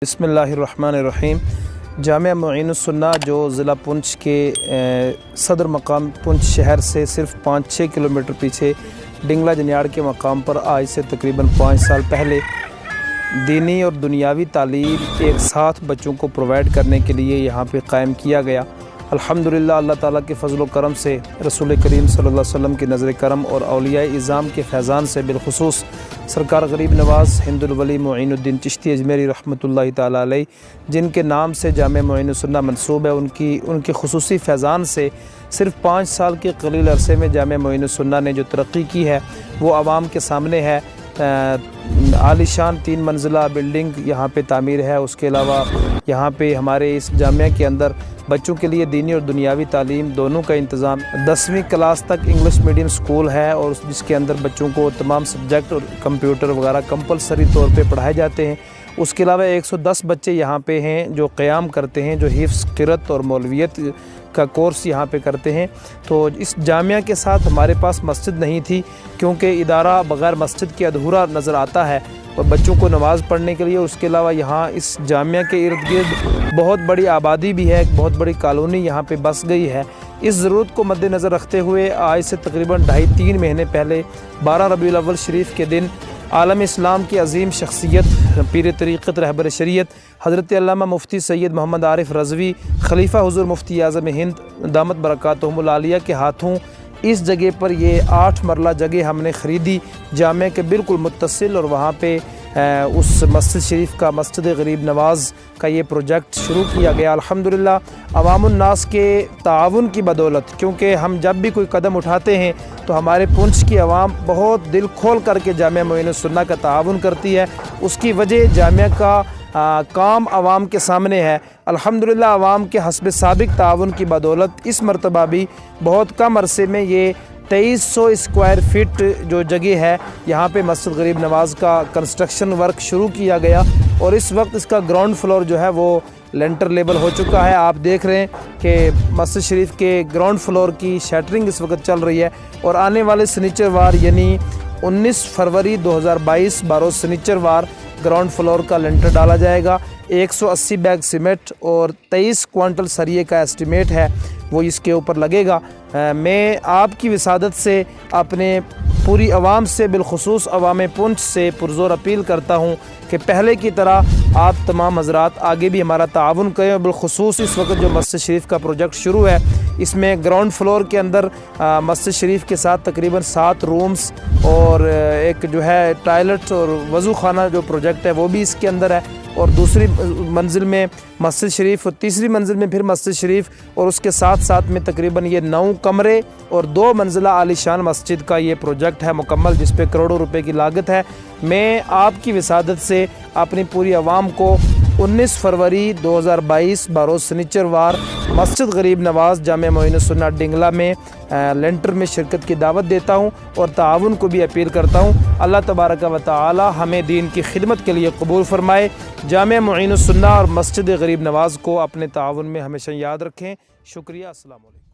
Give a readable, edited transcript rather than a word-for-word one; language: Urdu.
بسم اللہ الرحمن الرحیم۔ جامعہ معین السنہ جو ضلع پونچھ کے صدر مقام پونچھ شہر سے صرف 5-6 کلومیٹر پیچھے ڈنگلا جنیاڑ کے مقام پر آج سے تقریباً 5 سال پہلے دینی اور دنیاوی تعلیم ایک ساتھ بچوں کو پرووائڈ کرنے کے لیے یہاں پہ قائم کیا گیا۔ الحمدللہ اللہ تعالیٰ کے فضل و کرم سے، رسول کریم صلی اللہ علیہ وسلم کی نظر کرم اور اولیاء اعظام کے فیضان سے، بالخصوص سرکار غریب نواز ہند الولی معین الدین چشتی اجمیری رحمۃ اللہ تعالیٰ علیہ، جن کے نام سے جامعہ معین السنہ منسوب ہے، ان کے خصوصی فیضان سے صرف 5 سال کے قلیل عرصے میں جامعہ معین السنہ نے جو ترقی کی ہے وہ عوام کے سامنے ہے۔ عالی شان 3 منزلہ بلڈنگ یہاں پہ تعمیر ہے۔ اس کے علاوہ یہاں پہ ہمارے اس جامعہ کے اندر بچوں کے لیے دینی اور دنیاوی تعلیم دونوں کا انتظام، 10ویں کلاس تک انگلش میڈیم سکول ہے، اور جس کے اندر بچوں کو تمام سبجیکٹ اور کمپیوٹر وغیرہ کمپلسری طور پہ پڑھائے جاتے ہیں۔ اس کے علاوہ 110 بچے یہاں پہ ہیں جو قیام کرتے ہیں، جو حفظ، قرأت اور مولویت کا کورس یہاں پہ کرتے ہیں۔ تو اس جامعہ کے ساتھ ہمارے پاس مسجد نہیں تھی، کیونکہ ادارہ بغیر مسجد کے ادھورا نظر آتا ہے، اور بچوں کو نماز پڑھنے کے لیے۔ اس کے علاوہ یہاں اس جامعہ کے ارد گرد بہت بڑی آبادی بھی ہے، ایک بہت بڑی کالونی یہاں پہ بس گئی ہے۔ اس ضرورت کو مد نظر رکھتے ہوئے آج سے تقریباً 2.5-3 مہینے پہلے 12 ربیع الاول شریف کے دن عالم اسلام کی عظیم شخصیت، پیر طریقت، رہبر شریعت حضرت علامہ مفتی سید محمد عارف رضوی، خلیفہ حضور مفتی اعظم ہند دامت برکاتہم العالیہ کے ہاتھوں اس جگہ پر یہ 8 مرلہ جگہ ہم نے خریدی، جامعہ کے بالکل متصل، اور وہاں پہ اس مسجد شریف کا، مسجد غریب نواز کا یہ پروجیکٹ شروع کیا گیا۔ الحمدللہ عوام الناس کے تعاون کی بدولت، کیونکہ ہم جب بھی کوئی قدم اٹھاتے ہیں تو ہمارے پونچھ کی عوام بہت دل کھول کر کے جامعہ معین السنہ کا تعاون کرتی ہے۔ اس کی وجہ جامعہ کا کام عوام کے سامنے ہے۔ الحمدللہ عوام کے حسب سابق تعاون کی بدولت اس مرتبہ بھی بہت کم عرصے میں یہ 2300 اسکوائر فٹ جو جگہ ہے، یہاں پہ مسجد غریب نواز کا کنسٹرکشن ورک شروع کیا گیا، اور اس وقت اس کا گراؤنڈ فلور جو ہے وہ لینٹر لیبل ہو چکا ہے۔ آپ دیکھ رہے ہیں کہ مسجد شریف کے گراؤنڈ فلور کی شیٹرنگ اس وقت چل رہی ہے، اور آنے والے سنیچر وار یعنی 19 فروری 2022 بروز سنیچر وار گراؤنڈ فلور کا لینٹر ڈالا جائے گا۔ 180 بیگ سیمنٹ اور 23 کوانٹل سریے کا ایسٹیمیٹ ہے، وہ اس کے اوپر لگے گا۔ میں آپ کی وسادت سے اپنے پوری عوام سے، بالخصوص عوام پونچھ سے پرزور اپیل کرتا ہوں کہ پہلے کی طرح آپ تمام حضرات آگے بھی ہمارا تعاون کریں۔ بالخصوص اس وقت جو مسجد شریف کا پروجیکٹ شروع ہے، اس میں گراؤنڈ فلور کے اندر مسجد شریف کے ساتھ تقریباً 7 رومز اور ایک جو ہے ٹوائلٹ اور وضو خانہ جو پروجیکٹ ہے وہ بھی اس کے اندر ہے، اور دوسری منزل میں مسجد شریف، اور تیسری منزل میں پھر مسجد شریف، اور اس کے ساتھ میں تقریباً یہ 9 کمرے اور 2 منزلہ عالی شان مسجد کا یہ پروجیکٹ ہے مکمل، جس پہ کروڑوں روپے کی لاگت ہے۔ میں آپ کی وسادت سے اپنی پوری عوام کو 19 فروری 2022 بروز سنیچر وار مسجد غریب نواز جامعہ معین السنہ ڈنگلا میں لینٹر میں شرکت کی دعوت دیتا ہوں، اور تعاون کو بھی اپیل کرتا ہوں۔ اللہ تبارک و تعالی ہمیں دین کی خدمت کے لیے قبول فرمائے۔ جامعہ معین السنہ اور مسجد غریب نواز کو اپنے تعاون میں ہمیشہ یاد رکھیں۔ شکریہ، السلام علیکم۔